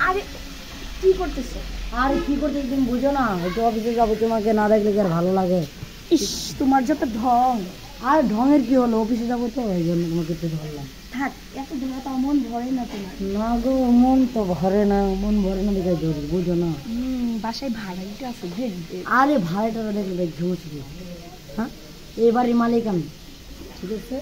আরে কি করতেছো? আরে কি করতে তুমি বুঝো না, একটু অফিসে যাবো, তোমাকে না দেখলে কি আর ভালো লাগে? ইস তোমার যত ঢং। আর ঢঙের কি হলো, অফিসে যাবো তো এই জন্য তোমাকে একটু ধরলাম। থাক, এত ধরা তো মন ভরে না তোমার। না গো, মন তো ভরে না, মন ভরে না দেখে ধরি, বুঝো না। বাসায় ভাড়া দিতে আছে দেখবে। আরে ভাড়াটা দেখলে দেখ ঝুমছি। হ্যাঁ, এবারের মালিক আমি, ঠিক আছে?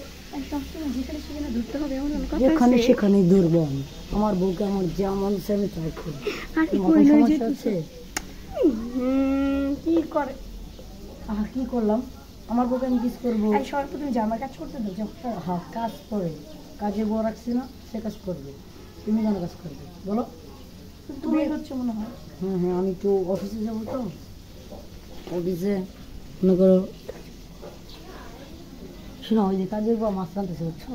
যেখানে সেখানে ধরতে হবে এমন কথা যেখানে আছে? সেখানে ধরবো আমি, আমার বউকে আমার যেমন আমি তাই করি। আরে তোমার কই কোনো লই সমস্যা যেতেছে? আছে? কি করে? কি করলাম? আমার বউকে আমি কিস করবো? এই সর তো, তুমি জামার কাজ করতে দাও যাও। হ্যাঁ, কাজ করে, কাজে বউ রাখছি না, সে কাজ করবে। তুমি কেন কাজ করবে বলো? তুমি হচ্ছে মনে হয়। হ্যাঁ হ্যাঁ, আমি তো অফিসে যাবো তো, অফিসে মনে করো। শোনো, ওই যে কাজের বউ মাছ রাঁধতেছে, বুঝছো?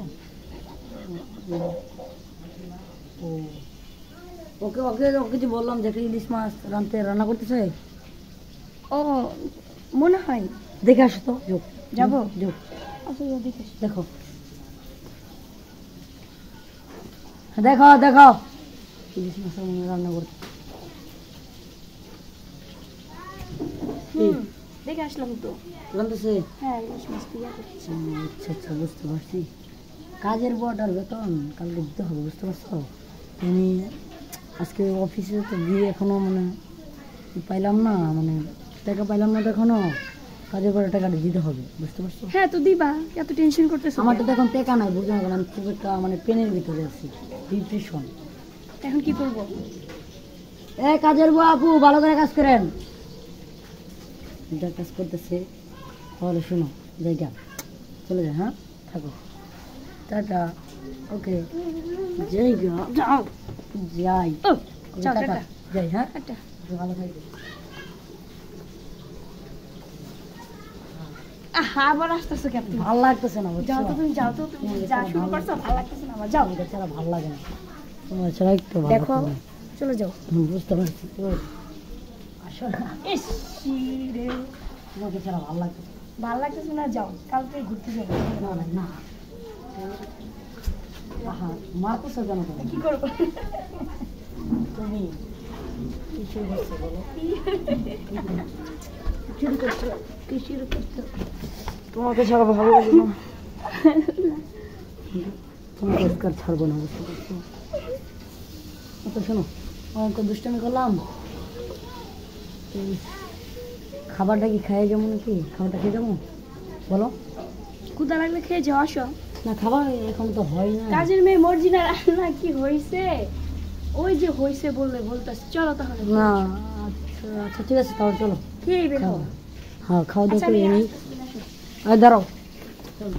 ও, ওকে ওকে ওকে যে বললাম যে একটা ইলিশ মাছ রান্না করতে চাই। ও মনে হয়। দেখে আসো তো, যোগ যাবো? যোগ আচ্ছা দেখে দেখো, দেখো দেখো ইলিশ মাছ রান্না করতে। দেখে আসলাম তো। রান্নতেছে? হ্যাঁ, ইলিশ মাছ দিয়া করতেছে। আচ্ছা আচ্ছা, বুঝতে পারছি। কাজের বটার বেতন কালকে দিতে হবে, বুঝতে পারছো? আমি আজকে অফিসে তো গিয়ে এখনো মানে পাইলাম না, মানে টাকা পাইলাম না তো এখনো। কাজের পরে টাকাটা দিতে হবে, বুঝতে পারছো? হ্যাঁ তো দিবা, এত টেনশন করতেছো? আমার তো এখন টাকা নাই, বুঝো না, আমি খুব একটা মানে পেনের ভিতরে আছি, ডিপ্রেশন। এখন কি করবো? কাজের বউ আপু, ভালো করে কাজ করেন। যা কাজ করতেছে তাহলে শোনো, জায়গা চলে যায়। হ্যাঁ, থাকো, টাটা। ওকে, জায়গা যাও, যাই। যাও, টাটা, টাটা। যাই। হ্যাঁ, একটা ভালো থাকবে। আবার আসতেছো কেন? ভালো লাগতেছে না, বুঝছো? যাও তো তুমি, যাও তো তুমি, যা শুরু করছো ভালো লাগতেছে না আমার। যাও, তোমাকে ছাড়া ভালো লাগে না, তোমার ছাড়া একটু ভালো দেখো লাগে না। চলে যাও। বুঝতে পারছি তো, আসলে ইস রে, তোমাকে ছাড়া ভালো লাগতেছে ভালো লাগতেছে না, যাও কালকে ঘুরতে যাবো। না। না না, মারতেছো কেন তুমি? কি করবো? তুমি কি শুরু করছো বলো? শুরু করছো, কি শুরু করছো? তোমাকে ছাড়া ভালো লাগে না, তোমাকে আজকাল ছাড়বো না, বুঝতে পারছো? আচ্ছা শোনো, অনেক দুষ্টামি করলাম, খাবারটা কি খাইয়ে যাবো নাকি? খাবারটা খেয়ে যাবো বলো? ক্ষুধা লাগলে খেয়ে যাও, আসো। না, খাবার এখন তো হয় না। কাজের মেয়ে মর্জিনা রান্না কি হয়েছে? ওই যে হয়েছে বললে বলতেছে, চলো তাহলে। না, আচ্ছা আচ্ছা, ঠিক আছে তাহলে চলো খেয়ে বের হও। হ্যাঁ, খাওয়া দাওয়া আচ্ছা, করে আমি নিই। আসতেছি, আসো। দাঁড়াও, চলো।